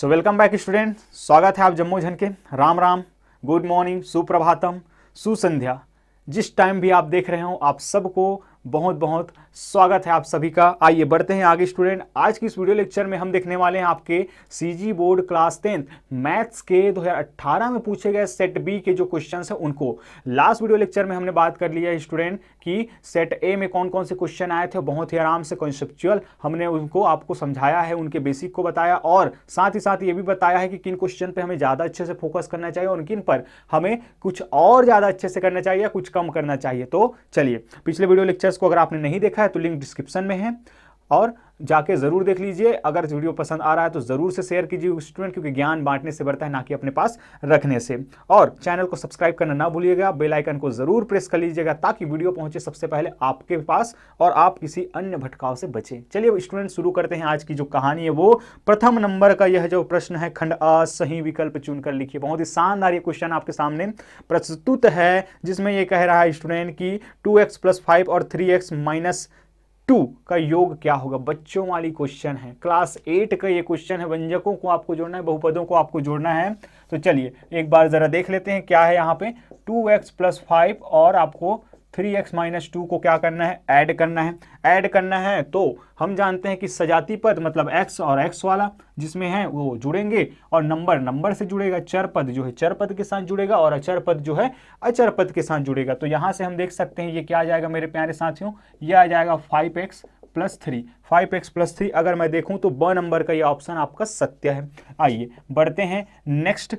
So welcome back student, स्वागत है आप जम्मू झन के। राम राम, गुड मॉर्निंग, सुप्रभातम, सुसंध्या। जिस टाइम भी आप देख रहे हो आप सबको बहुत बहुत स्वागत है आप सभी का। आइए बढ़ते हैं आगे स्टूडेंट। आज की इस वीडियो लेक्चर में हम देखने वाले हैं आपके सीजी बोर्ड क्लास 10 मैथ्स के 2018 में पूछे गए सेट बी के जो क्वेश्चंस हैं उनको। लास्ट वीडियो लेक्चर में हमने बात कर लिया है स्टूडेंट कि सेट ए में कौन कौन से क्वेश्चन आए थे, बहुत ही आराम से कॉन्सेप्चुअल हमने उनको आपको समझाया है, उनके बेसिक को बताया और साथ ही साथ ये भी बताया है कि किन क्वेश्चन पे हमें ज़्यादा अच्छे से फोकस करना चाहिए और किन पर हमें कुछ और ज़्यादा अच्छे से करना चाहिए या कुछ कम करना चाहिए। तो चलिए, पिछले वीडियो लेक्चर्स को अगर आपने नहीं देखा है तो लिंक डिस्क्रिप्शन में है और जाके जरूर देख लीजिए। अगर वीडियो पसंद आ रहा है तो जरूर से शेयर कीजिए स्टूडेंट, क्योंकि ज्ञान बांटने से बढ़ता है ना कि अपने पास रखने से। और चैनल को सब्सक्राइब करना ना भूलिएगा, बेल आइकन को जरूर प्रेस कर लीजिएगा ताकि वीडियो पहुंचे सबसे पहले आपके पास और आप किसी अन्य भटकाव से बचें। चलिए स्टूडेंट शुरू करते हैं। आज की जो कहानी है वो प्रथम नंबर का यह जो प्रश्न है, खंड अ सही विकल्प चुनकर लिखिए। बहुत ही शानदार ये क्वेश्चन आपके सामने प्रस्तुत है, जिसमें ये कह रहा है स्टूडेंट की 2x + 5 और 3x - 2 का योग क्या होगा। बच्चों वाली क्वेश्चन है, क्लास 8 का ये क्वेश्चन है। व्यंजकों को आपको जोड़ना है, बहुपदों को आपको जोड़ना है। तो चलिए एक बार जरा देख लेते हैं क्या है यहाँ पे। 2x + 5 और आपको 3x - 2 को क्या करना है, ऐड करना है। ऐड करना है तो हम जानते हैं कि सजाती पद मतलब x और x वाला जिसमें है वो जुड़ेंगे और नंबर से जुड़ेगा। चर पद जो है चर पद के साथ जुड़ेगा और अचर पद जो है अचर पद के साथ जुड़ेगा। तो यहां से हम देख सकते हैं ये क्या आ जाएगा मेरे प्यारे साथियों, ये आ जाएगा 5x + 3। 5x + 3 अगर मैं देखूं तो ब नंबर का ये ऑप्शन आपका सत्य है। आइए बढ़ते हैं नेक्स्ट।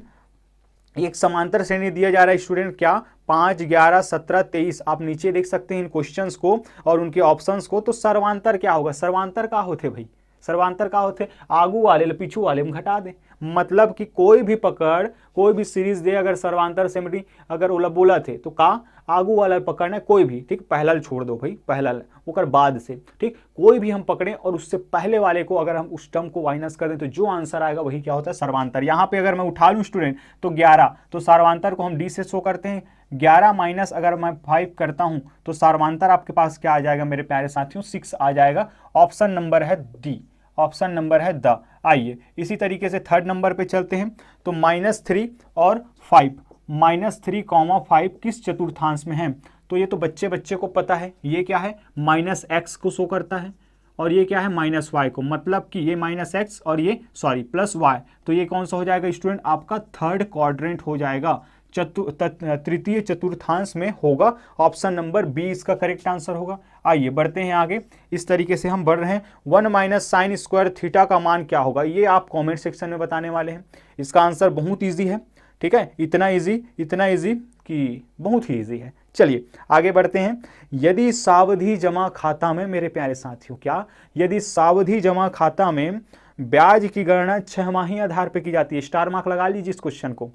एक समांतर श्रेणी दिया जा रहा है स्टूडेंट, क्या 5, 11, 17, 23। आप नीचे देख सकते हैं इन क्वेश्चंस को और उनके ऑप्शंस को। तो सर्वांतर क्या होगा, सर्वांतर का होते भाई, सर्वांतर का होते आगू वाले पीछू वाले में घटा दे। मतलब कि कोई भी पकड़, कोई भी सीरीज दे, अगर सर्वांतर श्रेणी अगर ओला बोला थे तो का आगू वाला पकड़ना है कोई भी, ठीक, पहला छोड़ दो भाई, पहला ओकर बाद से, ठीक, कोई भी हम पकड़ें और उससे पहले वाले को अगर हम उस टर्म को माइनस कर दें तो जो आंसर आएगा वही क्या होता है, सर्वांतर। यहाँ पे अगर मैं उठा लूँ स्टूडेंट तो 11, तो सर्वांतर को हम डी से शो करते हैं। 11 माइनस अगर मैं 5 करता हूं तो सर्वांतर आपके पास क्या आ जाएगा मेरे प्यारे साथियों, 6 आ जाएगा। ऑप्शन नंबर है डी, ऑप्शन नंबर है द। आइए इसी तरीके से थर्ड नंबर पे चलते हैं। तो -3 और 5, -3, 5 किस चतुर्थांश में है। तो ये तो बच्चे को पता है, ये क्या है -x को शो करता है और ये क्या है -y को, मतलब कि ये -x और ये +y। तो ये कौन सा हो जाएगा स्टूडेंट, आपका थर्ड क्वाड्रेंट हो जाएगा, तृतीय चतुर्थांश में होगा। ऑप्शन नंबर बी इसका करेक्ट आंसर होगा। आइए बढ़ते हैं आगे। इस तरीके से हम बढ़ रहे हैं। 1 - sin² थीटा का मान क्या होगा, ये आप कमेंट सेक्शन में बताने वाले हैं। इसका आंसर बहुत इजी है, ठीक है, इतना इजी कि बहुत ही इजी है। चलिए आगे बढ़ते हैं। यदि सावधि जमा खाता में मेरे प्यारे साथियों, क्या यदि सावधि जमा खाता में ब्याज की गणना 6 माही आधार पर की जाती है, स्टार मार्क लगा लीजिए इस क्वेश्चन को,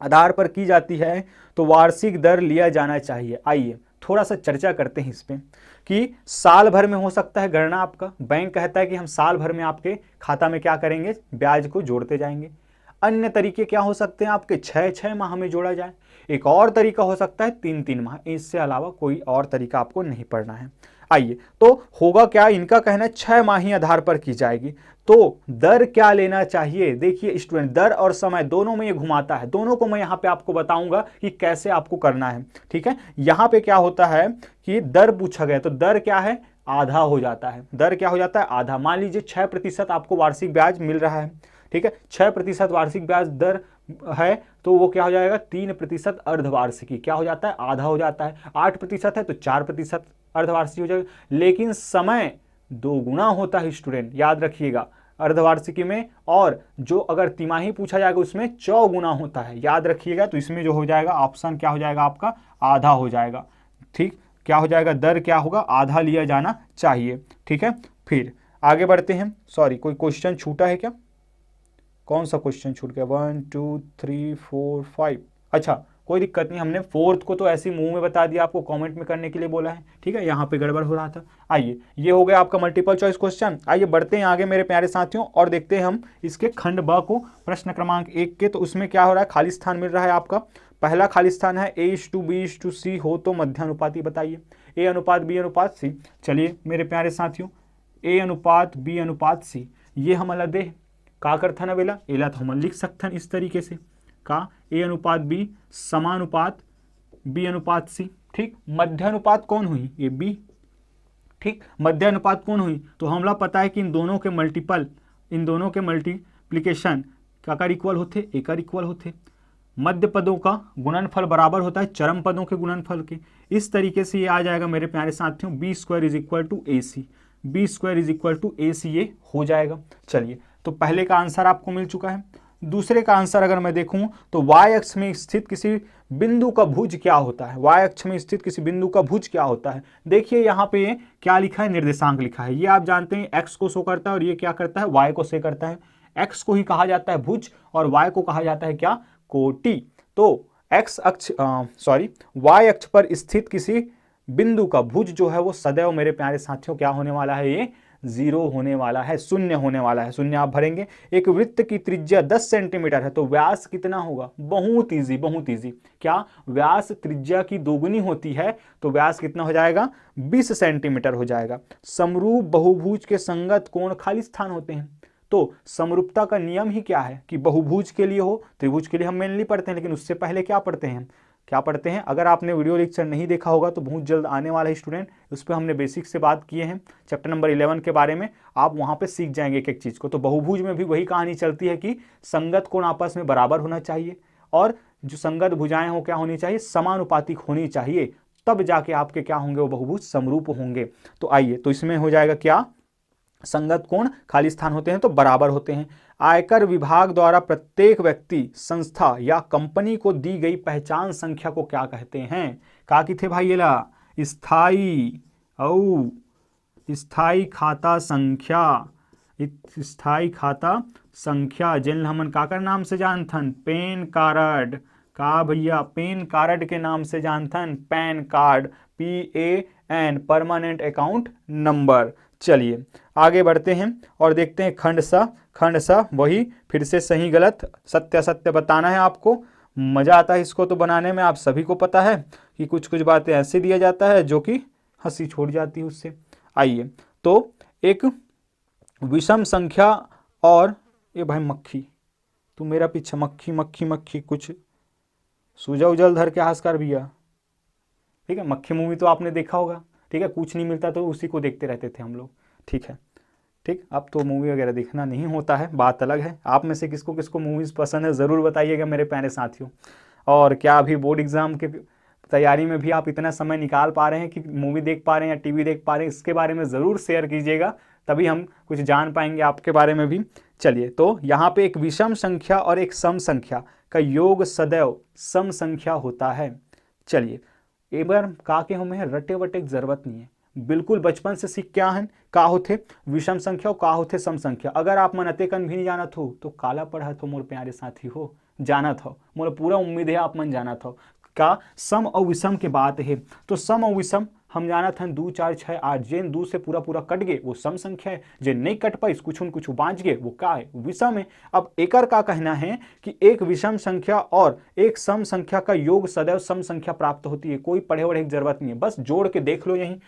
आधार पर की जाती है तो वार्षिक दर लिया जाना चाहिए। आइए थोड़ा सा चर्चा करते हैं इस पे कि साल भर में हो सकता है गणना, आपका बैंक कहता है कि हम साल भर में आपके खाता में क्या करेंगे, ब्याज को जोड़ते जाएंगे। अन्य तरीके क्या हो सकते हैं आपके, 6 माह में जोड़ा जाए। एक और तरीका हो सकता है 3 माह, इससे अलावा कोई और तरीका आपको नहीं पढ़ना है। आइए तो होगा क्या, इनका कहना है 6 माही आधार पर की जाएगी। तो दर क्या लेना चाहिए, देखिए स्टूडेंट दर और समय दोनों में ये घुमाता है, दोनों को मैं यहाँ पे आपको बताऊंगा कि कैसे आपको करना है, ठीक है। यहाँ पे क्या होता है कि दर पूछा गया तो दर क्या है, आधा हो जाता है। दर क्या हो जाता है, आधा। मान लीजिए 6% आपको वार्षिक ब्याज मिल रहा है, ठीक है, 6% वार्षिक ब्याज दर है तो वो क्या हो जाएगा, 3% अर्धवार्षिकी क्या हो जाता है, आधा हो जाता है। 8% है तो 4% अर्धवार्षिकी हो जाएगा। लेकिन समय 2 गुना होता है स्टूडेंट, याद रखिएगा, अर्धवार्षिकी में। और जो अगर तिमाही पूछा जाएगा उसमें 4 गुना होता है, याद रखिएगा। तो इसमें जो हो जाएगा ऑप्शन क्या हो जाएगा आपका, आधा हो जाएगा, ठीक, क्या हो जाएगा, दर क्या होगा, आधा लिया जाना चाहिए, ठीक है। फिर आगे बढ़ते हैं। सॉरी कोई क्वेश्चन छूटा है क्या, कौन सा क्वेश्चन छूट गया, 1 2 3 4 5, अच्छा कोई दिक्कत नहीं, हमने फोर्थ को तो ऐसे मुंह में बता दिया, आपको कमेंट में करने के लिए बोला है, ठीक है, यहाँ पे गड़बड़ हो रहा था। आइए ये हो गया आपका मल्टीपल चॉइस क्वेश्चन। आइए बढ़ते हैं आगे मेरे प्यारे साथियों और देखते हैं हम इसके खंड ब को, प्रश्न क्रमांक 1 के। तो उसमें क्या हो रहा है, खाली स्थान मिल रहा है आपका। पहला खाली स्थान है A/B/C हो तो मध्यानुपाती बताइए, A/B/C। चलिए मेरे प्यारे साथियों, A/B/C ये हम अलग दे, का करथन अब एला तो हम लिख सकथन इस तरीके से का ए अनुपात बी समानुपात बी अनुपात सी। ठीक, मध्य अनुपात कौन हुई? ये बी। ठीक, मध्य अनुपात कौन हुई? तो हमला पता है कि इन दोनों के मल्टीप्लिकेशन का इक्वल होते, एक इक्वल होते। मध्य पदों का गुणनफल बराबर होता है चरम पदों के गुणनफल के। इस तरीके से ये आ जाएगा मेरे प्यारे साथियों, b square is equal to a c, b square is equal to a c, ये हो जाएगा। चलिए, तो पहले का आंसर आपको मिल चुका है। दूसरे का आंसर अगर मैं देखूं तो y अक्ष में स्थित किसी बिंदु का भुज क्या होता है? y अक्ष में स्थित किसी बिंदु का भुज क्या होता है? देखिए यहाँ पे क्या लिखा है, निर्देशांक लिखा है। ये आप जानते हैं x को शो करता है और ये क्या करता है, y को शो करता है। x को ही कहा जाता है भुज और y को कहा जाता है क्या, कोटि। तो y अक्ष पर स्थित किसी बिंदु का भुज जो है वो सदैव मेरे प्यारे साथियों क्या होने वाला है, ये 0 होने वाला है, शून्य होने वाला है। शून्य आप भरेंगे। एक वृत्त की त्रिज्या 10 सेंटीमीटर है तो व्यास कितना होगा? बहुत इजी, बहुत इजी। क्या व्यास त्रिज्या की दोगुनी होती है तो व्यास कितना हो जाएगा? 20 सेंटीमीटर हो जाएगा। समरूप बहुभुज के संगत कोण खाली स्थान होते हैं। तो समरूपता का नियम ही क्या है कि बहुभुज के लिए हो, त्रिभुज के लिए हम मेनली पढ़ते हैं, लेकिन उससे पहले क्या पढ़ते हैं, अगर आपने वीडियो लेक्चर नहीं देखा होगा तो बहुत जल्द आने वाला है स्टूडेंट, उस पर हमने बेसिक से बात किए हैं चैप्टर नंबर 11 के बारे में। आप वहां पे सीख जाएंगे एक एक चीज को। तो बहुभुज में भी वही कहानी चलती है कि संगत कोण आपस में बराबर होना चाहिए और जो संगत भुजाएं हो क्या होनी चाहिए, समानुपातिक होनी चाहिए, तब जाके आपके क्या होंगे, वो बहुभुज समरूप होंगे। तो आइए, तो इसमें हो जाएगा क्या, संगत कोण खाली स्थान होते हैं तो बराबर होते हैं। आयकर विभाग द्वारा प्रत्येक व्यक्ति, संस्था या कंपनी को दी गई पहचान संख्या को क्या कहते हैं? का की थे भाई, ये स्थाई खाता संख्या, स्थाई खाता संख्या जिन हमन काकर नाम से जानथन, पैन कार्ड। का भैया, पैन कार्ड के नाम से जानथन, pan card, PAN, permanent account number. चलिए आगे बढ़ते हैं और देखते हैं खंड सा वही फिर से सही गलत सत्य असत्य बताना है आपको। मजा आता है इसको तो बनाने में, आप सभी को पता है कि कुछ कुछ बातें ऐसे दिया जाता है जो कि हंसी छोड़ जाती है उससे। आइए, तो एक विषम संख्या और ये भाई मक्खी, तू मेरा पीछे मक्खी कुछ सूजा उजल धर के हंस कर भैया। ठीक है, मक्खी मूवी तो आपने देखा होगा। ठीक है, कुछ नहीं मिलता तो उसी को देखते रहते थे हम लोग। ठीक है, ठीक, अब तो मूवी वगैरह देखना नहीं होता है, बात अलग है। आप में से किसको किसको मूवीज़ पसंद है ज़रूर बताइएगा मेरे प्यारे साथियों। और क्या अभी बोर्ड एग्जाम के तैयारी में भी आप इतना समय निकाल पा रहे हैं कि मूवी देख पा रहे हैं या टीवी देख पा रहे हैं, इसके बारे में ज़रूर शेयर कीजिएगा, तभी हम कुछ जान पाएंगे आपके बारे में भी। चलिए, तो यहाँ पे एक विषम संख्या और एक सम संख्या का योग सदैव सम संख्या होता है। चलिए, एक बार का के हमें रटे वटे की जरूरत नहीं है, बिल्कुल बचपन से सीख क्या है, का होते विषम संख्या और का होते सम संख्या। अगर आप मनते कन भी नहीं जाना हो तो काला पढ़ा तो मोर प्यारे साथी हो, जाना था, मोर पूरा उम्मीद है आप मन जाना था। का सम और विषम के बात है, तो सम और विषम हम जाना था 2 4 6 8, जेन 2 से पूरा कट गए वो सम संख्या है, जे नहीं कट पाई कुछ न कुछ बाँच गए वो का है, विषम है। अब एकर का कहना है कि एक विषम संख्या और एक सम संख्या का योग सदैव सम संख्या प्राप्त होती है। कोई पढ़े वढ़े की जरूरत नहीं है, बस जोड़ के देख लो। यही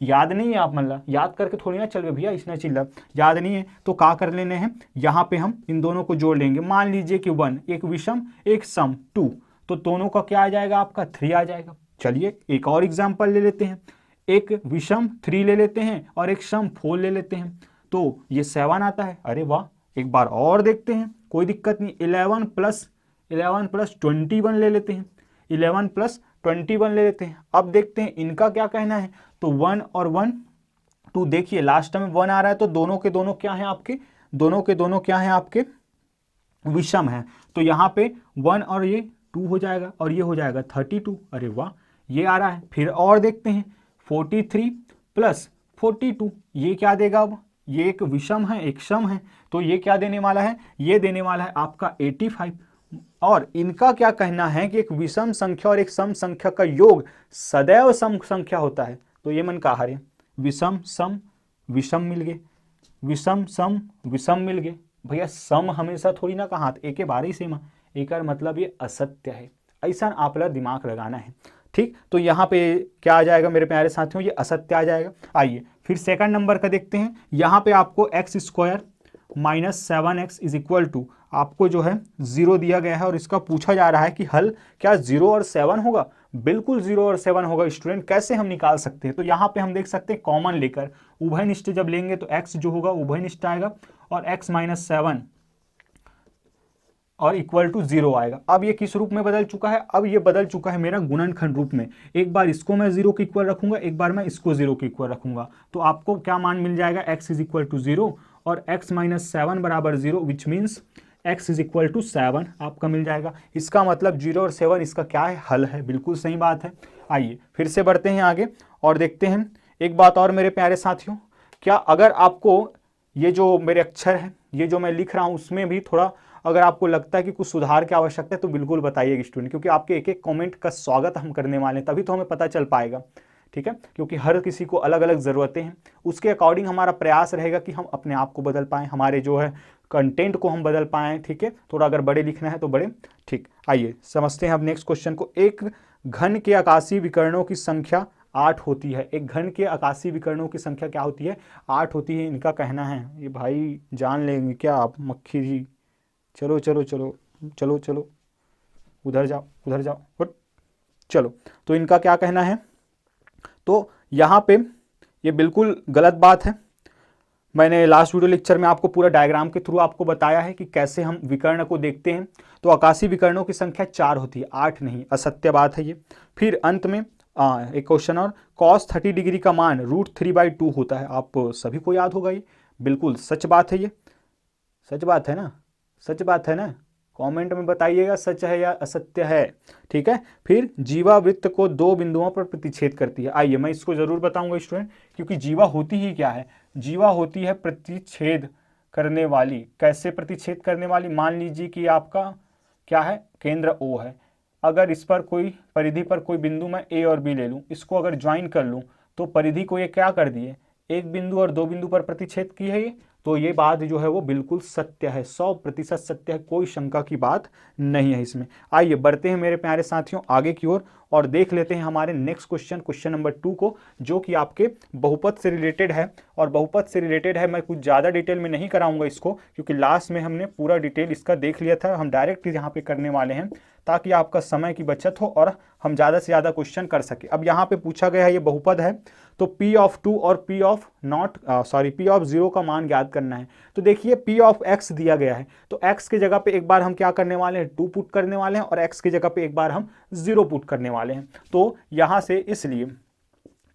याद नहीं है आप मतलब याद करके थोड़ी ना चल भैया, इसने चिल्ला याद नहीं है तो का कर लेने हैं, यहाँ पे हम इन दोनों को जोड़ लेंगे। मान लीजिए कि 1, एक विषम एक सम 2, तो दोनों का क्या आ जाएगा आपका 3 आ जाएगा। चलिए एक और एग्जाम्पल ले लेते हैं, एक विषम 3 ले लेते हैं और एक सम 4 ले लेते हैं, तो ये 7 आता है। अरे वाह, एक बार और देखते हैं, कोई दिक्कत नहीं। 11 प्लस 21 ले लेते हैं, 11 प्लस 21 ले लेते हैं। अब देखते हैं इनका क्या कहना है, तो 1 और 1 2, देखिए लास्ट में 1 आ रहा है तो दोनों के दोनों क्या है आपके, दोनों के दोनों क्या है आपके विषम है। तो यहाँ पे 1 और ये 2 हो जाएगा और ये हो जाएगा 32। अरे वाह, ये आ रहा है। फिर और देखते हैं 43 प्लस 42, ये क्या देगा, अब ये एक विषम है एक सम है, तो ये क्या देने वाला है, ये देने वाला है आपका 85। और इनका क्या कहना है कि एक विषम संख्या और एक सम संख्या का योग सदैव सम संख्या होता है। तो ये मन कहा रे, विषम सम विषम मिल गए, विषम सम विषम मिल गए। भैया सम हमेशा थोड़ी ना कहा एक के बार ही सेम, एक मतलब ये असत्य है, ऐसा आप लोग दिमाग लगाना है। ठीक, तो यहाँ पे क्या आ जाएगा मेरे प्यारे साथियों, ये असत्य आ जाएगा। आइए फिर सेकंड नंबर का देखते हैं। यहाँ पे आपको x² -7x is equal to आपको जो है 0 दिया गया है और इसका पूछा जा रहा है कि हल क्या 0 और 7 होगा। बिल्कुल 0 और 7 होगा स्टूडेंट। कैसे हम निकाल सकते हैं? तो यहाँ पे हम देख सकते हैं कॉमन लेकर उभयनिष्ठ जब लेंगे तो x जो होगा उभयनिष्ठ आएगा और x - 7 और इक्वल टू 0 आएगा। अब ये किस रूप में बदल चुका है? अब ये बदल चुका है मेरा गुणनखंड रूप में। एक बार इसको मैं 0 के इक्वल रखूंगा, एक बार मैं इसको 0 के इक्वल रखूंगा, तो आपको क्या मान मिल जाएगा? x इज इक्वल टू 0 और x - 7 बराबर 0 which means x is equal to 7 आपका मिल जाएगा। इसका मतलब 0 और 7 इसका क्या है? हल है। बिल्कुल सही बात है। आइए फिर से बढ़ते हैं आगे और देखते हैं एक बात और मेरे प्यारे साथियों, क्या अगर आपको ये जो मेरे अक्षर है, ये जो मैं लिख रहा हूँ, उसमें भी थोड़ा अगर आपको लगता है कि कुछ सुधार की आवश्यकता है तो बिल्कुल बताइएगा स्टूडेंट, क्योंकि आपके एक एक कमेंट का स्वागत हम करने वाले हैं, तभी तो हमें पता चल पाएगा। ठीक है, क्योंकि हर किसी को अलग अलग ज़रूरतें हैं, उसके अकॉर्डिंग हमारा प्रयास रहेगा कि हम अपने आप को बदल पाएँ, हमारे जो है कंटेंट को हम बदल पाएँ। ठीक है, थोड़ा अगर बड़े लिखना है तो बड़े। ठीक, आइए समझते हैं अब नेक्स्ट क्वेश्चन को। एक घन के आकाशीय विकर्णों की संख्या 8 होती है। एक घन के आकाशीय विकर्णों की संख्या क्या होती है? 8 होती है, इनका कहना है। ये भाई जान लेंगे क्या आप मक्खी जी? चलो चलो चलो चलो चलो, उधर जाओ उधर जाओ, उठ चलो। तो इनका क्या कहना है? तो यहाँ पे ये बिल्कुल गलत बात है। मैंने लास्ट वीडियो लेक्चर में आपको पूरा डायग्राम के थ्रू आपको बताया है कि कैसे हम विकर्ण को देखते हैं। तो आकाशीय विकर्णों की संख्या 4 होती है, 8 नहीं, असत्य बात है ये। फिर अंत में एक क्वेश्चन और, cos 30 डिग्री का मान √3/2 होता है। आप सभी को याद होगा ये, बिल्कुल सच बात है। ये सच बात है ना? सच बात है ना? कमेंट में बताइएगा सच है या असत्य है। ठीक है, फिर जीवा वृत्त को 2 बिंदुओं पर प्रतिच्छेद करती है। आइए मैं इसको जरूर बताऊंगा स्टूडेंट, क्योंकि जीवा होती ही क्या है? जीवा होती है प्रतिच्छेद करने वाली। कैसे प्रतिच्छेद करने वाली? मान लीजिए कि आपका क्या है? केंद्र O है। अगर इस पर कोई परिधि पर कोई बिंदु मैं A और B ले लूँ, इसको अगर ज्वाइन कर लूँ तो परिधि को ये क्या कर दिए? एक बिंदु और 2 बिंदु पर प्रतिच्छेद की है ये। तो ये बात जो है वो बिल्कुल सत्य है, 100% सत्य है, कोई शंका की बात नहीं है इसमें। आइए बढ़ते हैं मेरे प्यारे साथियों आगे की ओर और देख लेते हैं हमारे नेक्स्ट क्वेश्चन नंबर 2 को, जो कि आपके बहुपद से रिलेटेड है। और बहुपद से रिलेटेड है, मैं कुछ ज़्यादा डिटेल में नहीं कराऊंगा इसको, क्योंकि लास्ट में हमने पूरा डिटेल इसका देख लिया था। हम डायरेक्ट यहाँ पे करने वाले हैं ताकि आपका समय की बचत हो और हम ज़्यादा से ज़्यादा क्वेश्चन कर सके। अब यहाँ पे पूछा गया है, ये बहुपद है, तो P ऑफ 2 और P ऑफ 0 का मान ज्ञात करना है। तो देखिए P ऑफ x दिया गया है, तो x की जगह पे एक बार हम क्या करने वाले हैं? 2 पुट करने वाले हैं, और x की जगह पे एक बार हम 0 पुट करने वाले हैं। तो यहाँ से इसलिए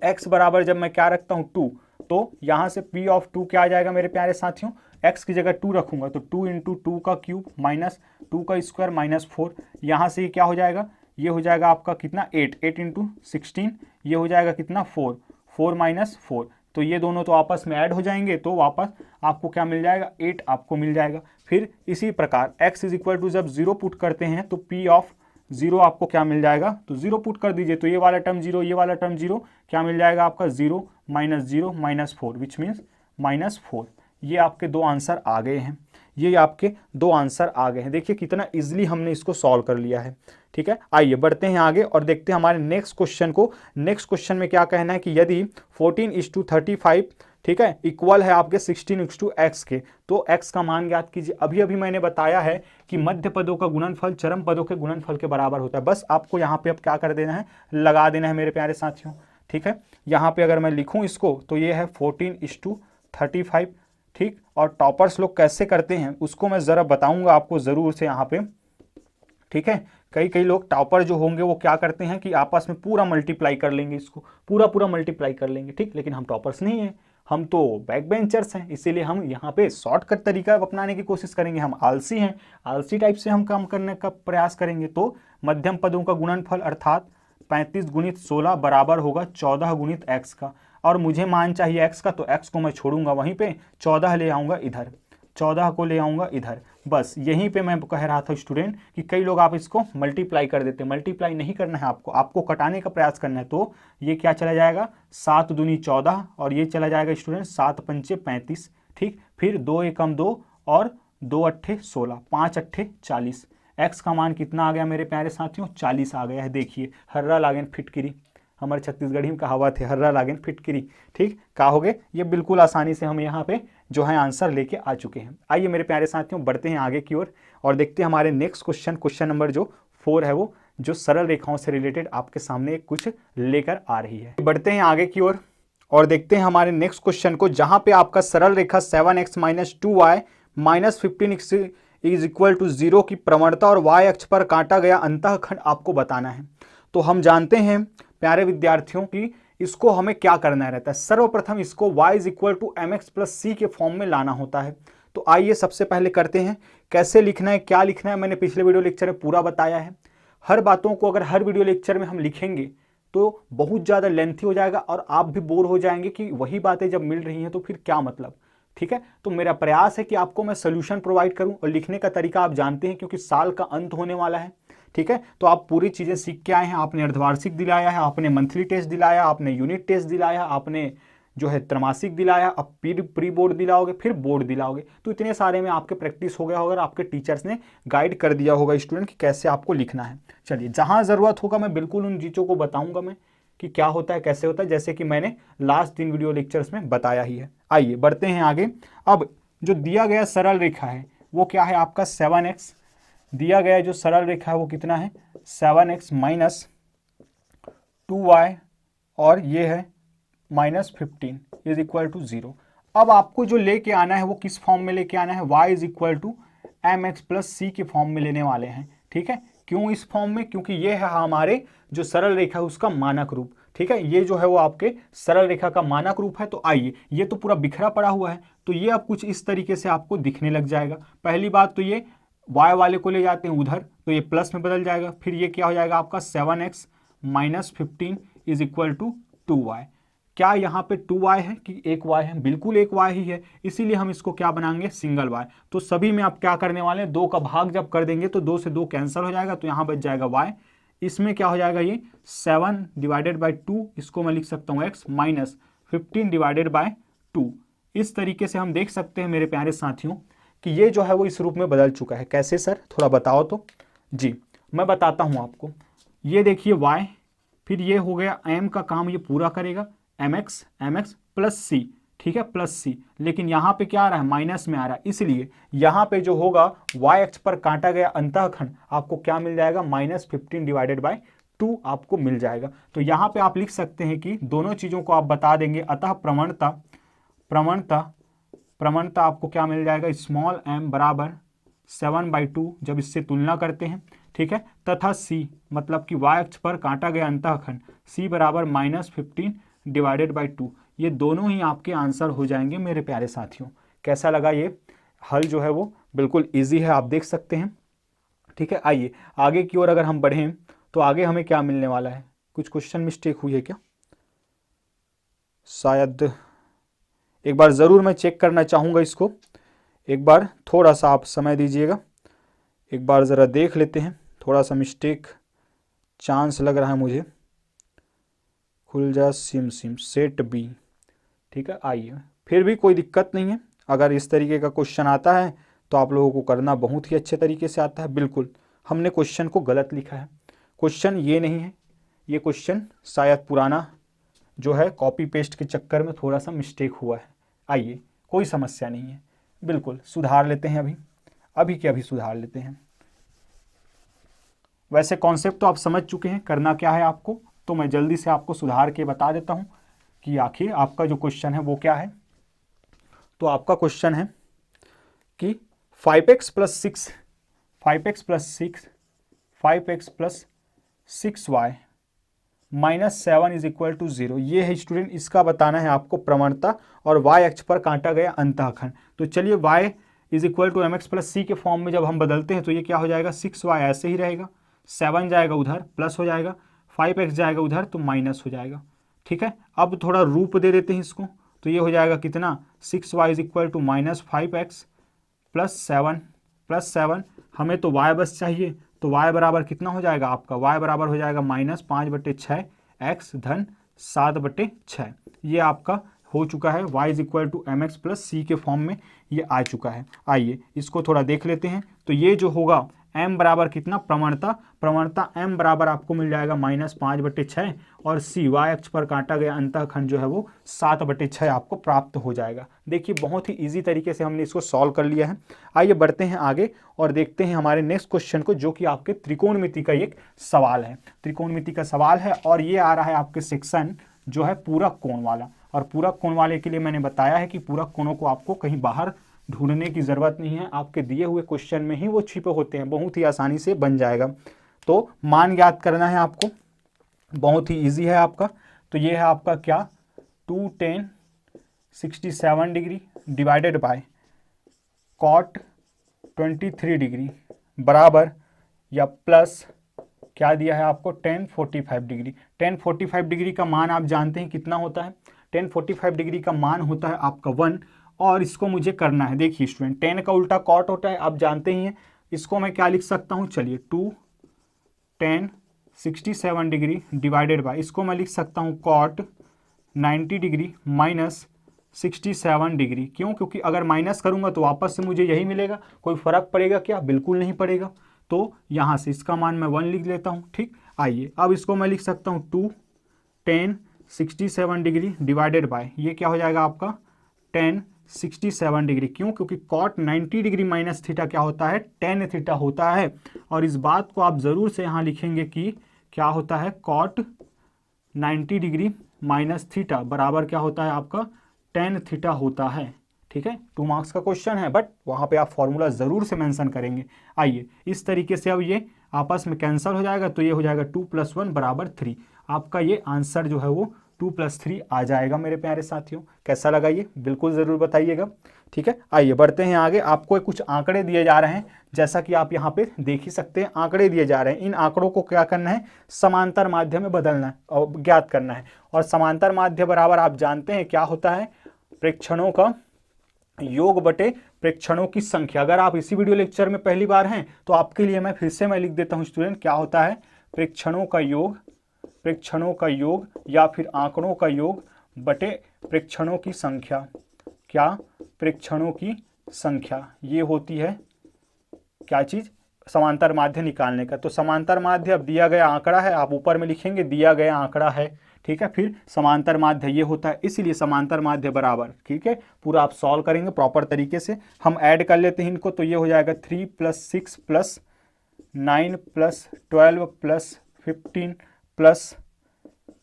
x बराबर जब मैं क्या रखता हूँ? 2, तो यहाँ से P ऑफ 2 क्या आ जाएगा मेरे प्यारे साथियों? x की जगह 2 रखूंगा तो 2 × 2 का क्यूब माइनस 2 का स्क्वायर माइनस 4। यहाँ से क्या हो जाएगा? ये हो जाएगा आपका कितना? 8 × 16, ये हो जाएगा कितना? 4 - 4। तो ये दोनों तो आपस में ऐड हो जाएंगे, तो वापस आपको क्या मिल जाएगा? 8 आपको मिल जाएगा। फिर इसी प्रकार x इज इक्वल टू जब 0 पुट करते हैं तो P ऑफ 0 आपको क्या मिल जाएगा? तो 0 पुट कर दीजिए, तो ये वाला टर्म 0, ये वाला टर्म 0, क्या मिल जाएगा आपका? 0 - 0 -4 विच मीन्स -4। ये आपके 2 आंसर आ गए हैं। ये आपके 2 आंसर आ गए हैं। देखिए कितना इजीली हमने इसको सॉल्व कर लिया है। ठीक है, आइए बढ़ते हैं आगे और देखते हैं हमारे नेक्स्ट क्वेश्चन को। नेक्स्ट क्वेश्चन में क्या कहना है कि यदि 14:35 ठीक है इक्वल है आपके 16:x के, तो x का मान ज्ञात कीजिए। अभी अभी मैंने बताया है कि मध्य पदों का गुणनफल चरम पदों के गुणनफल के बराबर होता है। बस आपको यहाँ पे अब क्या कर देना है? लगा देना है मेरे प्यारे साथियों। ठीक है, यहाँ पे अगर मैं लिखूँ इसको तो ये है 14:35। ठीक, और टॉपर्स लोग कैसे करते हैं उसको मैं ज़रा बताऊंगा आपको ज़रूर से यहाँ पे। ठीक है, कई लोग टॉपर जो होंगे वो क्या करते हैं कि आपस में पूरा मल्टीप्लाई कर लेंगे, इसको पूरा मल्टीप्लाई कर लेंगे। ठीक, लेकिन हम टॉपर्स नहीं हैं, हम तो बैक बेंचर्स हैं, इसीलिए हम यहाँ पे शॉर्टकट तरीका अपनाने की कोशिश करेंगे। हम आलसी हैं, आलसी टाइप से हम काम करने का प्रयास करेंगे। तो मध्यम पदों का गुणनफल अर्थात 35 × 16 बराबर होगा 14 × x का, और मुझे मान चाहिए x का, तो x को मैं छोड़ूंगा वहीं पे, 14 ले आऊँगा इधर, 14 को ले आऊँगा इधर। बस यहीं पे मैं कह रहा था स्टूडेंट कि कई लोग आप इसको मल्टीप्लाई कर देते हैं। मल्टीप्लाई नहीं करना है आपको कटाने का प्रयास करना है। तो ये क्या चला जाएगा? 7 दूनी 14, और ये चला जाएगा स्टूडेंट 7 × 5 = 35। ठीक, फिर 2 × 2 और 2 × 8 = 16, 5 × 8 = 40। x का मान कितना आ गया मेरे प्यारे साथियों? 40 आ गया है। देखिए हर्रा लागेन फिटकिरी, हमारे छत्तीसगढ़ी में कहावत है, हर्रा लागेन फिटकिरी। ठीक, कहोगे ये बिल्कुल आसानी से हम यहाँ पे जो है आंसर लेके आ चुके हैं। आइए मेरे प्यारे साथियों बढ़ते हैं आगे की ओर और देखते हैं हमारे नेक्स्ट क्वेश्चन नंबर जो 4 है वो जो सरल रेखाओं से रिलेटेड आपके सामने कुछ लेकर आ रही है। बढ़ते हैं आगे की ओर और देखते हैं हमारे नेक्स्ट क्वेश्चन को, जहां पे आपका सरल रेखा 7x minus 2y minus 15x is equal to 0 की प्रवणता और y अक्ष पर काटा गया अंतःखंड आपको बताना है। तो हम जानते हैं प्यारे विद्यार्थियों की इसको हमें क्या करना रहता है, सर्वप्रथम इसको y is equal to mx plus c के फॉर्म में लाना होता है। तो आइए सबसे पहले करते हैं, कैसे लिखना है क्या लिखना है मैंने पिछले वीडियो लेक्चर में पूरा बताया है। हर बातों को अगर हर वीडियो लेक्चर में हम लिखेंगे तो बहुत ज़्यादा लेंथी हो जाएगा और आप भी बोर हो जाएंगे कि वही बातें जब मिल रही हैं तो फिर क्या मतलब। ठीक है, तो मेरा प्रयास है कि आपको मैं सोल्यूशन प्रोवाइड करूं और लिखने का तरीका आप जानते हैं क्योंकि साल का अंत होने वाला है। ठीक है, तो आप पूरी चीज़ें सीख के आए हैं, आपने अर्धवार्षिक दिलाया है, आपने मंथली टेस्ट दिलाया, आपने यूनिट टेस्ट दिलाया, आपने जो है त्रैमासिक दिलाया, अब प्री बोर्ड दिलाओगे, फिर बोर्ड दिलाओगे। तो इतने सारे में आपके प्रैक्टिस हो गया होगा और आपके टीचर्स ने गाइड कर दिया होगा स्टूडेंट कि कैसे आपको लिखना है। चलिए, जहाँ ज़रूरत होगा मैं बिल्कुल उन चीज़ों को बताऊंगा मैं कि क्या होता है कैसे होता है, जैसे कि मैंने लास्ट 3 वीडियो लेक्चर्स में बताया ही है। आइए बढ़ते हैं आगे। अब जो दिया गया सरल रेखा है वो क्या है आपका 7x, दिया गया जो सरल रेखा है वो कितना है 7x माइनस 2y और ये है माइनस 15 इज इक्वल टू 0। अब आपको जो लेके आना है वो किस फॉर्म में लेके आना है, y is equal to mx plus c के फॉर्म में लेने वाले हैं। ठीक है, क्यों इस फॉर्म में, क्योंकि ये है हमारे जो सरल रेखा है उसका मानक रूप। ठीक है, ये जो है वो आपके सरल रेखा का मानक रूप है। तो आइए, ये तो पूरा बिखरा पड़ा हुआ है तो ये अब कुछ इस तरीके से आपको दिखने लग जाएगा। पहली बात तो ये y वाले को ले जाते हैं उधर तो ये प्लस में बदल जाएगा, फिर ये क्या हो जाएगा आपका 7x minus 15 is equal to 2y। क्या यहाँ पे 2y है कि एक y है, बिल्कुल एक y ही है, इसीलिए हम इसको क्या बनाएंगे सिंगल y। तो सभी में आप क्या करने वाले हैं, 2 का भाग जब कर देंगे तो 2 से 2 कैंसिल हो जाएगा तो यहाँ बच जाएगा y। इसमें क्या हो जाएगा ये 7 डिवाइडेड बाई 2, इसको मैं लिख सकता हूँ x माइनस 15 डिवाइडेड बाई 2। इस तरीके से हम देख सकते हैं मेरे प्यारे साथियों कि ये जो है वो इस रूप में बदल चुका है। कैसे सर, थोड़ा बताओ तो। जी मैं बताता हूँ आपको। ये देखिए y, फिर ये हो गया m का काम ये पूरा करेगा mx प्लस सी। ठीक है, प्लस सी, लेकिन यहाँ पे क्या आ रहा है माइनस में आ रहा है, इसलिए यहाँ पे जो होगा y अक्ष पर काटा गया अंतःखंड आपको क्या मिल जाएगा माइनस 15 डिवाइडेड बाई 2 आपको मिल जाएगा। तो यहाँ पे आप लिख सकते हैं कि दोनों चीज़ों को आप बता देंगे, अतः प्रवणता आपको क्या मिल जाएगा स्मॉल m बराबर 7/2 जब इससे तुलना करते हैं। ठीक है, तथा c मतलब कि y अक्ष पर काटा गया अंतःखंड c बराबर माइनस 15 डिवाइडेड बाई 2। ये दोनों ही आपके आंसर हो जाएंगे मेरे प्यारे साथियों। कैसा लगा ये हल जो है वो बिल्कुल इजी है, आप देख सकते हैं। ठीक है, आइए आगे की ओर अगर हम बढ़ें तो आगे हमें क्या मिलने वाला है, कुछ क्वेश्चन मिस्टेक हुई है क्या, शायद एक बार ज़रूर मैं चेक करना चाहूँगा इसको, एक बार थोड़ा सा आप समय दीजिएगा, एक बार ज़रा देख लेते हैं। थोड़ा सा मिस्टेक चांस लग रहा है मुझे। खुल जा सिम सेट बी। ठीक है, आइए, फिर भी कोई दिक्कत नहीं है, अगर इस तरीके का क्वेश्चन आता है तो आप लोगों को करना बहुत ही अच्छे तरीके से आता है। बिल्कुल हमने क्वेश्चन को गलत लिखा है, क्वेश्चन ये नहीं है, ये क्वेश्चन शायद पुराना जो है कॉपी पेस्ट के चक्कर में थोड़ा सा मिस्टेक हुआ है। आइए, कोई समस्या नहीं है, बिल्कुल सुधार लेते हैं, अभी के अभी सुधार लेते हैं। वैसे कॉन्सेप्ट तो आप समझ चुके हैं करना क्या है आपको, तो मैं जल्दी से आपको सुधार के बता देता हूं कि आखिर आपका जो क्वेश्चन है वो क्या है। तो आपका क्वेश्चन है कि 5x plus 6y minus 7 is equal to 0। ये है स्टूडेंट, इसका बताना है आपको प्रवणता और y अक्ष पर काटा गया अंतःखंड। तो चलिए y is equal to mx plus c के फॉर्म में जब हम बदलते हैं तो ये क्या हो जाएगा 6y ऐसे ही रहेगा, 7 जाएगा उधर प्लस हो जाएगा, 5x जाएगा उधर तो माइनस हो जाएगा। ठीक है, अब थोड़ा रूप दे देते हैं इसको, तो ये हो जाएगा कितना 6y is equal to minus 5x plus 7 हमें तो y बस चाहिए, तो y बराबर कितना हो जाएगा आपका, y बराबर हो जाएगा माइनस 5/6 x धन 7/6। ये आपका हो चुका है y is equal to mx plus c के फॉर्म में ये आ चुका है। आइए इसको थोड़ा देख लेते हैं। तो ये जो होगा m बराबर कितना, प्रवणता, प्रवणता m बराबर आपको मिल जाएगा -5/6 और c y अक्ष पर काटा गया अंतःखंड जो है वो 7/6 आपको प्राप्त हो जाएगा। देखिए बहुत ही इजी तरीके से हमने इसको सॉल्व कर लिया है। आइए बढ़ते हैं आगे और देखते हैं हमारे नेक्स्ट क्वेश्चन को, जो कि आपके त्रिकोणमिति का एक सवाल है। त्रिकोणमिति का सवाल है और ये आ रहा है आपके सेक्शन जो है पूरक कोण वाला। और पूरक कोण वाले के लिए मैंने बताया है कि पूरक कोणों को आपको कहीं बाहर ढूंढने की जरूरत नहीं है, आपके दिए हुए क्वेश्चन में ही वो छिपे होते हैं, बहुत ही आसानी से बन जाएगा। तो मान ज्ञात करना है आपको, बहुत ही इजी है आपका। तो ये है आपका क्या, 2 tan 67 degree divided by cot 23 degree बराबर या प्लस क्या दिया है आपको, tan 45 डिग्री। tan 45 डिग्री का मान आप जानते हैं कितना होता है, tan 45 डिग्री का मान होता है आपका 1। और इसको मुझे करना है, देखिए स्टूडेंट, tan का उल्टा cot होता है, आप जानते ही हैं। इसको मैं क्या लिख सकता हूँ, चलिए 2 tan 67 डिग्री डिवाइडेड बाय, इसको मैं लिख सकता हूँ cot 90 डिग्री माइनस 67 डिग्री। क्यों, क्योंकि अगर माइनस करूंगा तो वापस से मुझे यही मिलेगा, कोई फर्क पड़ेगा क्या, बिल्कुल नहीं पड़ेगा। तो यहाँ से इसका मान मैं 1 लिख लेता हूँ। ठीक, आइए अब इसको मैं लिख सकता हूँ 2 tan 67 डिग्री डिवाइडेड बाय, ये क्या हो जाएगा आपका tan 67 डिग्री। क्यों, क्योंकि cot 90 डिग्री माइनस थीटा क्या होता है, tan थीटा होता है। और इस बात को आप ज़रूर से यहाँ लिखेंगे कि क्या होता है, cot 90 डिग्री माइनस थीटा बराबर क्या होता है आपका, tan थीटा होता है। ठीक है, 2 मार्क्स का क्वेश्चन है, बट वहाँ पे आप फॉर्मूला ज़रूर से मेंशन करेंगे। आइए इस तरीके से अब ये आपस में कैंसिल हो जाएगा, तो ये हो जाएगा 2 + 1 बराबर 3। आपका ये आंसर जो है वो 2 + 3 आ जाएगा मेरे प्यारे साथियों। कैसा लगा ये, बिल्कुल ज़रूर बताइएगा। ठीक है, आइए बढ़ते हैं आगे। आपको कुछ आंकड़े दिए जा रहे हैं, जैसा कि आप यहाँ पे देख ही सकते हैं, आंकड़े दिए जा रहे हैं। इन आंकड़ों को क्या करना है, समांतर माध्य में बदलना है और ज्ञात करना है। और समांतर माध्य बराबर आप जानते हैं क्या होता है, प्रेक्षणों का योग बटे प्रेक्षणों की संख्या। अगर आप इसी वीडियो लेक्चर में पहली बार हैं तो आपके लिए मैं फिर से लिख देता हूं स्टूडेंट, क्या होता है, प्रेक्षणों का योग या फिर आंकड़ों का योग बटे प्रेक्षणों की संख्या। क्या, प्रेक्षणों की संख्या, ये होती है क्या चीज, समांतर माध्य निकालने का। तो समांतर माध्य, अब दिया गया आंकड़ा है, आप ऊपर में लिखेंगे दिया गया आंकड़ा है। ठीक है, फिर समांतर माध्य ये होता है, इसीलिए समांतर माध्य बराबर, ठीक है, पूरा आप सॉल्व करेंगे प्रॉपर तरीके से। हम ऐड कर लेते हैं इनको, तो ये हो जाएगा 3 + 6 + 9 + 12 + 15 +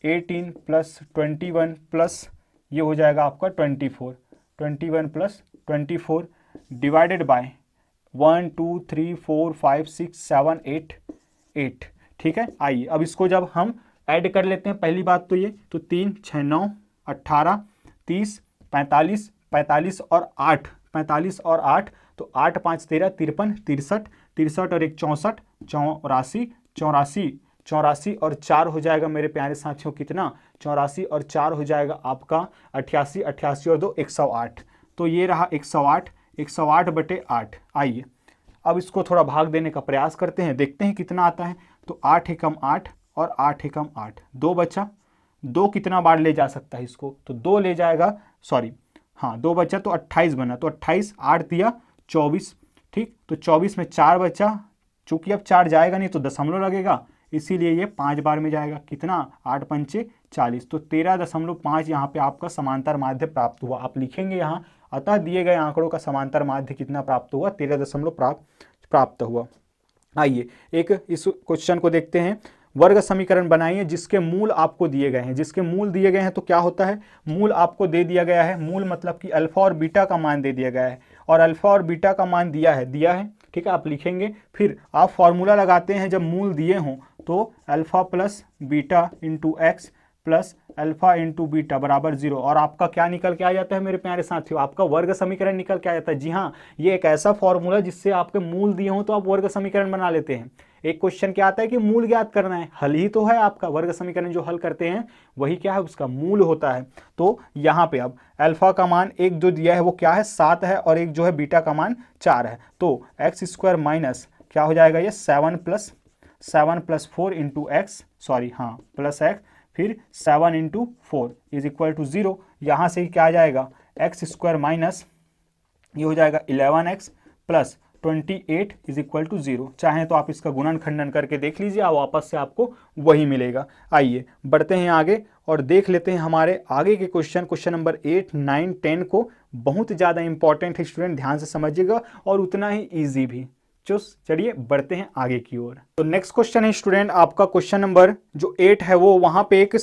18 + 21 प्लस ये हो जाएगा आपका 24, 21 + 24 डिवाइडेड बाय 1 2 3 4 5 6 7 8। ठीक है, आइए अब इसको जब हम ऐड कर लेते हैं, पहली बात तो ये, तो 3 6 9 18 30 45 45 और 8, 45 और 8, तो 8 5 13 53 63 63 और 1 64 84 84 84 और 4 हो जाएगा मेरे प्यारे साथियों, कितना, 84 और 4 हो जाएगा आपका 88, 88 और 2 108। तो ये रहा 108, 108 बटे 8। आइए अब इसको थोड़ा भाग देने का प्रयास करते हैं, देखते हैं कितना आता है। तो 8 एकम 8 और 8 एकम 8, 2 बचा। 2 कितना बार ले जा सकता है इसको, तो 2 ले जाएगा, सॉरी हाँ 2 बचा, तो 28 बना, तो 28, 8 दिया 24। ठीक, तो 24 में 4 बचा, चूंकि अब 4 जाएगा नहीं तो दशमलव लगेगा, इसीलिए ये 5 बार में जाएगा, कितना, 8 पंचे 40, तो 13.5 यहाँ पे आपका समांतर माध्य प्राप्त हुआ। आप लिखेंगे यहाँ, अतः दिए गए आंकड़ों का समांतर माध्य कितना प्राप्त हुआ, 13 प्राप्त हुआ। आइए एक इस क्वेश्चन को देखते हैं। वर्ग समीकरण बनाइए जिसके मूल आपको दिए गए हैं। जिसके मूल दिए गए हैं तो क्या होता है, मूल आपको दे दिया गया है, मूल मतलब कि अल्फा और बीटा का मान दे दिया गया है, और अल्फा और बीटा का मान दिया है। ठीक है, आप लिखेंगे, फिर आप फॉर्मूला लगाते हैं जब मूल दिए हों, तो alpha plus beta into x plus alpha into beta बराबर 0, और आपका क्या निकल के आ जाता है मेरे प्यारे साथियों, आपका वर्ग समीकरण निकल के आ जाता है। जी हाँ, ये एक ऐसा फॉर्मूला जिससे आपके मूल दिए हों तो आप वर्ग समीकरण बना लेते हैं। एक क्वेश्चन क्या आता है कि मूल ज्ञात करना है, हल ही तो है आपका वर्ग समीकरण, जो हल करते हैं वही क्या है, उसका मूल होता है। तो यहाँ पे अब अल्फा का मान एक जो दिया है वो क्या है, 7 है, और एक जो है बीटा का मान 4 है, तो x² माइनस क्या हो जाएगा, ये 7 + 4 इंटू एक्स, सॉरी हाँ प्लस एक्स, फिर 7 × 4 इज इक्वल टू 0। यहाँ से क्या आ जाएगा, x² माइनस ये हो जाएगा 11x plus 28 is equal to 0। चाहें तो आप इसका गुणन खंडन करके देख लीजिए, और वापस से आपको वही मिलेगा। आइए बढ़ते हैं आगे और देख लेते हैं हमारे आगे के क्वेश्चन नंबर 8, 9, 10 को। बहुत ज़्यादा इंपॉर्टेंट है स्टूडेंट, ध्यान से समझिएगा, और उतना ही ईजी भी। चलिए बढ़ते हैं आगे की ओर। तो नेक्स्ट क्वेश्चन है स्टूडेंट आपका क्वेश्चन नंबर जो 8 है, वो वहां पे एक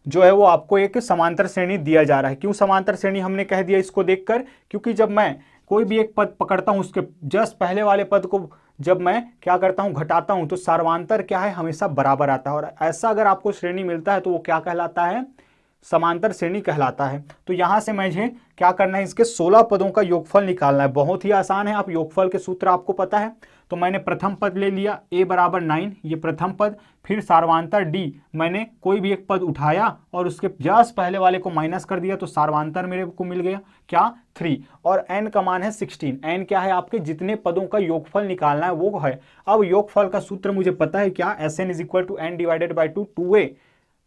जो है वो आपको एक समांतर श्रेणी दिया जा रहा है। क्यों समांतर श्रेणी हमने कह दिया इसको देखकर, क्योंकि जब मैं कोई भी एक पद पकड़ता हूं, उसके जस्ट पहले वाले पद को जब मैं क्या करता हूं, घटाता हूं, तो सार्वधातर क्या है, हमेशा बराबर आता है। और ऐसा अगर आपको श्रेणी मिलता है तो वो क्या कहलाता है, समांतर श्रेणी कहलाता है। तो यहां से मुझे क्या करना है, इसके 16 पदों का योगफल निकालना है। बहुत ही आसान है, आप योगफल के सूत्र आपको पता है। तो मैंने प्रथम पद ले लिया a बराबर 9, ये प्रथम पद, फिर सार्वधातर d, मैंने कोई भी एक पद उठाया और उसके जस्ट पहले वाले को माइनस कर दिया, तो सार्वधातर मेरे को मिल गया क्या, 3। और n का मान है 16। n क्या है, आपके जितने पदों का योगफल निकालना है वो है। अब योगफल का सूत्र मुझे पता है क्या, Sn is equal to n divided by 2a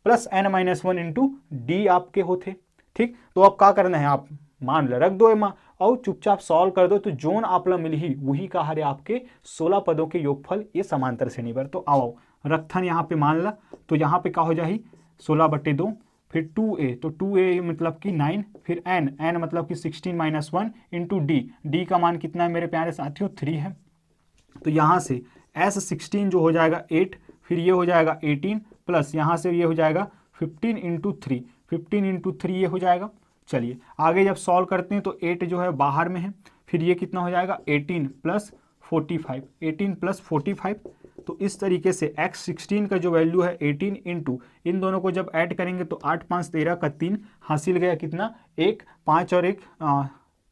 plus n-1 into d आपके होते। ठीक, तो अब क्या करना है, आप मान लो रख दो और चुपचाप सॉल्व कर दो, तो जोन आपला मिल ही वही का है आपके 16 पदों के योगफल ये समांतर श्रेणी पर। तो आओ रखथन यहाँ पे मान ला, तो यहाँ पे क्या हो जाए 16/2, फिर 2a, तो 2a मतलब कि 9, फिर n मतलब कि 16-1 इंटू डी का मान कितना है मेरे प्यारे साथियों, 3 है। तो यहाँ से S16 जो हो जाएगा 8, फिर ये हो जाएगा 18, प्लस यहाँ से ये हो जाएगा 15 इंटू 3, 15 इंटू 3 ये हो जाएगा। चलिए आगे जब सॉल्व करते हैं तो 8 जो है बाहर में है, फिर ये कितना हो जाएगा 18 प्लस 45, 18 प्लस 45। तो इस तरीके से x16 का जो वैल्यू है 18 इंटू इन दोनों को जब ऐड करेंगे तो 8 5 13 का 3 हासिल गया कितना, 1 5 और 1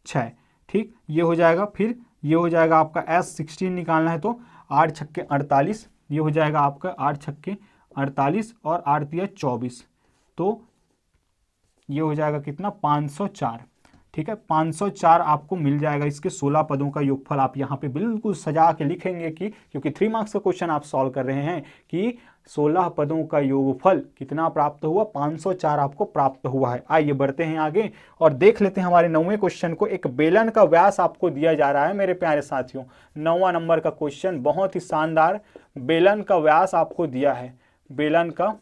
6। ठीक, ये हो जाएगा। फिर ये हो जाएगा आपका S16 निकालना है, तो 8 छक्के 48, ये हो जाएगा आपका 8 छक्के 48 और 8 दिया 24, तो ये हो जाएगा कितना 504। ठीक है, 504 आपको मिल जाएगा। इसके 16 पदों का योगफल आप यहाँ पे बिल्कुल सजा के लिखेंगे कि क्योंकि 3 मार्क्स का क्वेश्चन आप सॉल्व कर रहे हैं कि 16 पदों का योगफल कितना प्राप्त हुआ, 504 आपको प्राप्त हुआ है। आइए बढ़ते हैं आगे और देख लेते हैं हमारे 9वें क्वेश्चन को। एक बेलन का व्यास आपको दिया जा रहा है मेरे प्यारे साथियों, 9वां नंबर का क्वेश्चन, बहुत ही शानदार। बेलन का व्यास आपको दिया है, बेलन का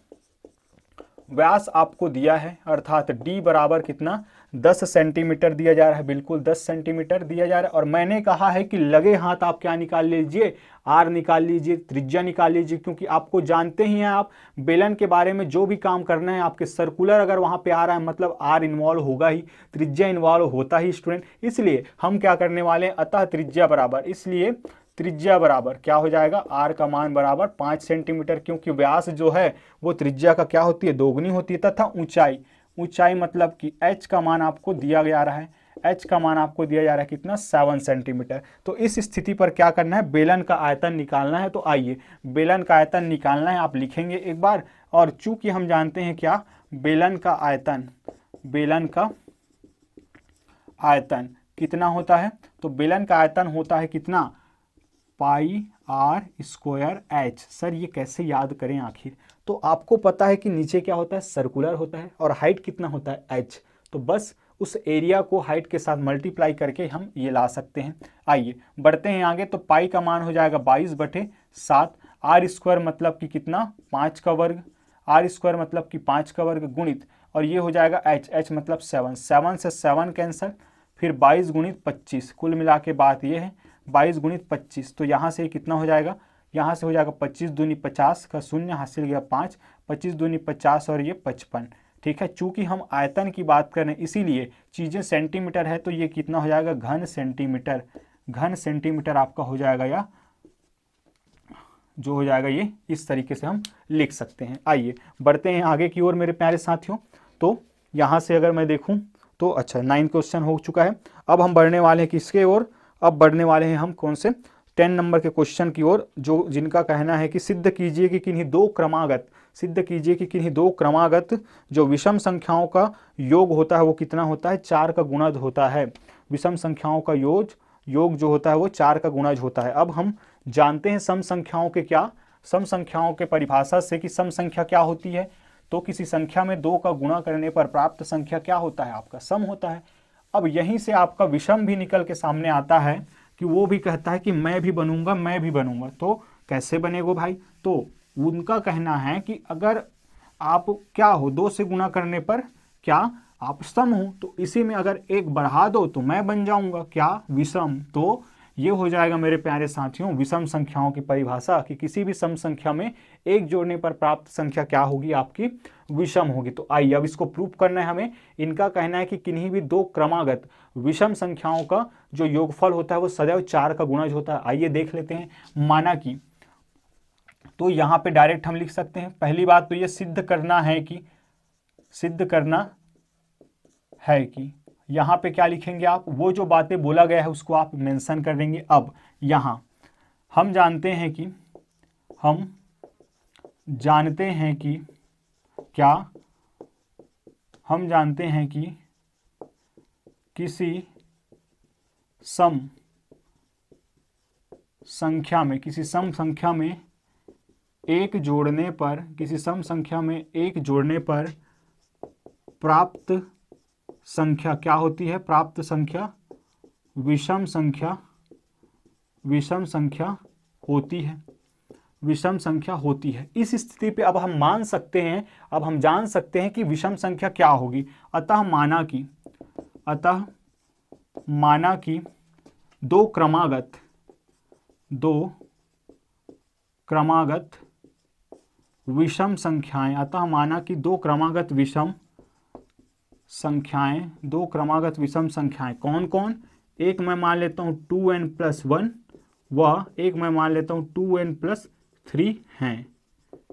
व्यास आपको दिया है, अर्थात d बराबर कितना 10 सेंटीमीटर दिया जा रहा है, बिल्कुल 10 सेंटीमीटर दिया जा रहा है। और मैंने कहा है कि लगे हाथ आप क्या निकाल लीजिए, r निकाल लीजिए, त्रिज्या निकाल लीजिए, क्योंकि आपको जानते ही हैं आप बेलन के बारे में जो भी काम करना है, आपके सर्कुलर अगर वहां पे आ रहा है मतलब r इन्वॉल्व होगा ही, त्रिज्या इन्वॉल्व होता ही स्टूडेंट। इसलिए हम क्या करने वाले हैं, अतः त्रिज्या बराबर, इसलिए त्रिज्या बराबर क्या हो जाएगा, r का मान बराबर 5 सेंटीमीटर, क्योंकि व्यास जो है वो त्रिज्या का क्या होती है, दोगुनी होती है। तथा ऊंचाई, ऊंचाई मतलब कि h का मान आपको दिया जा रहा है, h का मान आपको दिया जा रहा है कितना 7 सेंटीमीटर। तो इस स्थिति पर क्या करना है, बेलन का आयतन निकालना है। तो आइए बेलन का आयतन निकालना है, आप लिखेंगे एक बार। और चूंकि हम जानते हैं क्या, बेलन का आयतन, बेलन का आयतन कितना होता है, तो बेलन का आयतन होता है कितना, पाई r स्क्वायर h। सर ये कैसे याद करें आखिर, तो आपको पता है कि नीचे क्या होता है, सर्कुलर होता है, और हाइट कितना होता है h। तो बस उस एरिया को हाइट के साथ मल्टीप्लाई करके हम ये ला सकते हैं। आइए बढ़ते हैं आगे। तो पाई का मान हो जाएगा 22/7, r स्क्वायर मतलब कि कितना 5 का वर्ग, r स्क्वायर मतलब कि 5 का वर्ग गुणित, और ये हो जाएगा h, h मतलब 7, 7 से 7 कैंसल, फिर 22 गुणित 25, कुल मिला के बात ये है 22 गुणित 25। तो यहाँ से कितना हो जाएगा, यहाँ से हो जाएगा 25 दूनी 50 का शून्य हासिल गया 5, 25 दूनी 50 और ये 55। ठीक है, चूंकि हम आयतन की बात कर रहे हैं इसीलिए चीज़ें सेंटीमीटर है, तो ये कितना हो जाएगा, घन सेंटीमीटर, घन सेंटीमीटर आपका हो जाएगा, या जो हो जाएगा ये इस तरीके से हम लिख सकते हैं। आइए बढ़ते हैं आगे की ओर मेरे प्यारे साथियों। तो यहाँ से अगर मैं देखूँ तो अच्छा 9 क्वेश्चन हो चुका है। अब हम बढ़ने वाले हैं किसके ओर, अब बढ़ने वाले हैं हम कौन से 10 नंबर के क्वेश्चन की ओर, जो जिनका कहना है कि सिद्ध कीजिए कि किन्हीं दो क्रमागत, सिद्ध कीजिए कि किन्हीं दो क्रमागत जो विषम संख्याओं का योग होता है वो कितना होता है, 4 का गुणज होता है। विषम संख्याओं का योग जो होता है वो 4 का गुणज होता है। अब हम जानते हैं सम संख्याओं के क्या, सम संख्याओं के परिभाषा से कि सम संख्या क्या होती है, तो किसी संख्या में 2 का गुणा करने पर प्राप्त संख्या क्या होता है, आपका सम होता है। अब यहीं से आपका विषम भी निकल के सामने आता है, कि वो भी कहता है कि मैं भी बनूंगा, मैं भी बनूंगा, तो कैसे बनेगा भाई? तो उनका कहना है कि अगर आप क्या हो, 2 से गुना करने पर क्या आप सम हो, तो इसी में अगर एक बढ़ा दो तो मैं बन जाऊंगा क्या, विषम। तो ये हो जाएगा मेरे प्यारे साथियों विषम संख्याओं की परिभाषा, कि किसी भी सम संख्या में एक जोड़ने पर प्राप्त संख्या क्या होगी, आपकी विषम होगी। तो आइए अब इसको प्रूव करना है हमें। इनका कहना है कि किन्हीं भी 2 क्रमागत विषम संख्याओं का जो योगफल होता है वो सदैव 4 का गुणज होता है। आइए देख लेते हैं। माना कि, तो यहां पे डायरेक्ट हम लिख सकते हैं। पहली बात तो ये सिद्ध करना है कि यहां पे क्या लिखेंगे आप, वो जो बातें बोला गया है उसको आप मेंशन कर देंगे। अब यहां हम जानते हैं कि क्या, हम जानते हैं कि किसी सम संख्या में एक जोड़ने पर प्राप्त संख्या क्या होती है, प्राप्त संख्या विषम संख्या होती है। इस स्थिति पे अब हम जान सकते हैं कि विषम संख्या क्या होगी। अतः माना कि 2 क्रमागत विषम संख्याएं, अतः माना कि 2 क्रमागत विषम संख्याएं कौन कौन, एक मैं मान लेता हूं 2n+1 व एक मैं मान लेता हूं 2n+3 हैं।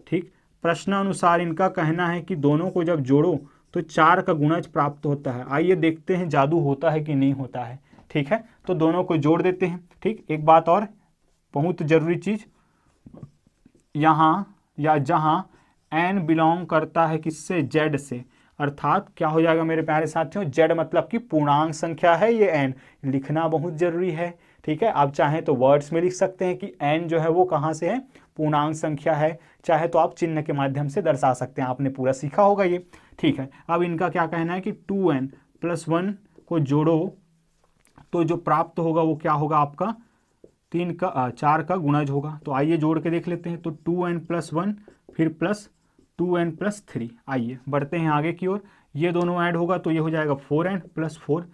ठीक, प्रश्न अनुसार इनका कहना है कि दोनों को जब जोड़ो तो 4 का गुणज प्राप्त होता है। आइए देखते हैं जादू होता है कि नहीं होता है। ठीक है, तो दोनों को जोड़ देते हैं। ठीक, एक बात और बहुत जरूरी चीज, यहाँ या जहां n बिलोंग करता है किससे, z से, अर्थात क्या हो जाएगा मेरे प्यारे साथियों, z मतलब कि पूर्णांक संख्या है ये n, लिखना बहुत जरूरी है। ठीक है, आप चाहें तो वर्ड्स में लिख सकते हैं कि n जो है वो कहाँ से है, पूर्णांक संख्या है, चाहे तो आप चिन्ह के माध्यम से दर्शा सकते हैं। आपने पूरा सीखा होगा ये। ठीक है, अब इनका क्या कहना है कि 2n+1 को जोड़ो तो जो प्राप्त होगा वो क्या होगा, आपका 4 का गुणज होगा। तो आइए जोड़ के देख लेते हैं। तो 2n+1 फिर प्लस 2n+3। आइए बढ़ते हैं आगे की ओर। ये दोनों ऐड होगा तो ये हो जाएगा 4n+4।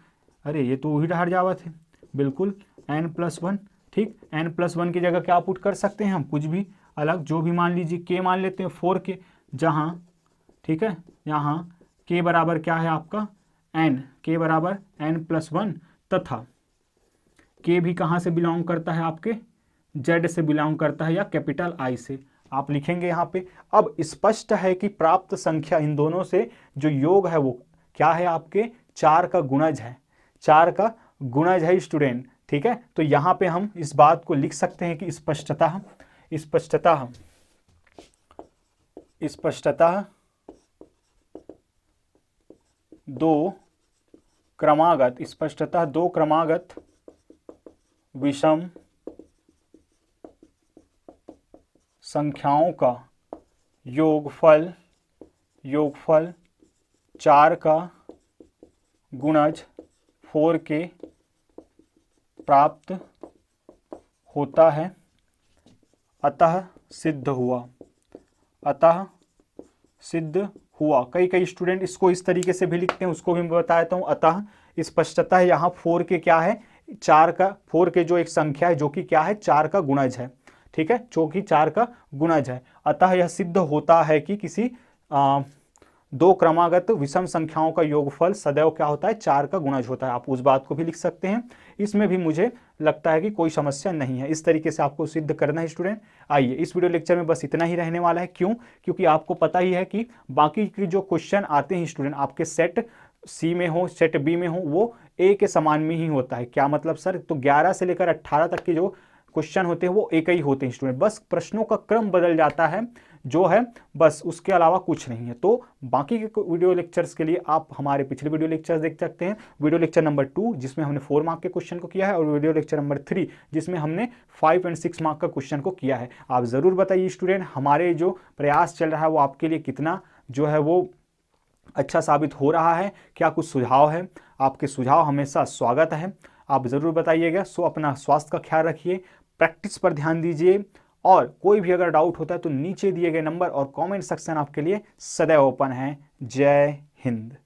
अरे ये तो वही हट जावा थे, बिल्कुल n+1। ठीक, n+1 की जगह क्या पुट कर सकते हैं हम, कुछ भी अलग, जो भी मान लीजिए, k मान लेते हैं 4 के, जहाँ ठीक है यहाँ k बराबर क्या है आपका n, k बराबर n+1 तथा k भी कहाँ से बिलोंग करता है, आपके z से बिलोंग करता है या कैपिटल I से, आप लिखेंगे यहाँ पे। अब स्पष्ट है कि प्राप्त संख्या इन दोनों से जो योग है वो क्या है, आपके 4 का गुणज है, 4 का गुणज है स्टूडेंट। ठीक है, तो यहाँ पे हम इस बात को लिख सकते हैं कि स्पष्टतः 2 क्रमागत विषम संख्याओं का योगफल 4 का गुणज 4 के प्राप्त होता है। अतः सिद्ध हुआ। कई स्टूडेंट इसको इस तरीके से भी लिखते हैं, उसको भी मैं बताता हूँ। अतः स्पष्टतः यहाँ 4 के क्या है, 4 के जो एक संख्या है जो कि क्या है, 4 का गुणज है। ठीक है, जो कि 4 का गुणज है। अतः यह सिद्ध होता है कि किसी 2 क्रमागत विषम संख्याओं का योगफल सदैव क्या होता है, 4 का गुणज होता है। आप उस बात को भी लिख सकते हैं, इसमें भी मुझे लगता है कि कोई समस्या नहीं है। इस तरीके से आपको सिद्ध करना है स्टूडेंट। आइए, इस वीडियो लेक्चर में बस इतना ही रहने वाला है। क्यों? क्योंकि आपको पता ही है कि बाकी के जो क्वेश्चन आते हैं स्टूडेंट, आपके सेट सी में हो, सेट बी में हो, वो ए के समान में ही होता है। क्या मतलब सर? तो 11 से लेकर 18 तक के जो क्वेश्चन होते हैं वो एक ही होते हैं स्टूडेंट, बस प्रश्नों का क्रम बदल जाता है जो है, बस उसके अलावा कुछ नहीं है। तो बाकी के वीडियो लेक्चर्स के लिए आप हमारे पिछले वीडियो लेक्चर्स देख सकते हैं। वीडियो लेक्चर नंबर 2 जिसमें हमने 4 मार्क के क्वेश्चन को किया है, और वीडियो लेक्चर नंबर 3 जिसमें हमने 5 और 6 मार्क का क्वेश्चन को किया है। आप ज़रूर बताइए स्टूडेंट, हमारे जो प्रयास चल रहा है वो आपके लिए कितना जो है वो अच्छा साबित हो रहा है, क्या कुछ सुझाव है? आपके सुझाव हमेशा स्वागत है। आप ज़रूर बताइएगा। सो अपना स्वास्थ्य का ख्याल रखिए, प्रैक्टिस पर ध्यान दीजिए, और कोई भी अगर डाउट होता है तो नीचे दिए गए नंबर और कमेंट सेक्शन आपके लिए सदैव ओपन है। जय हिंद।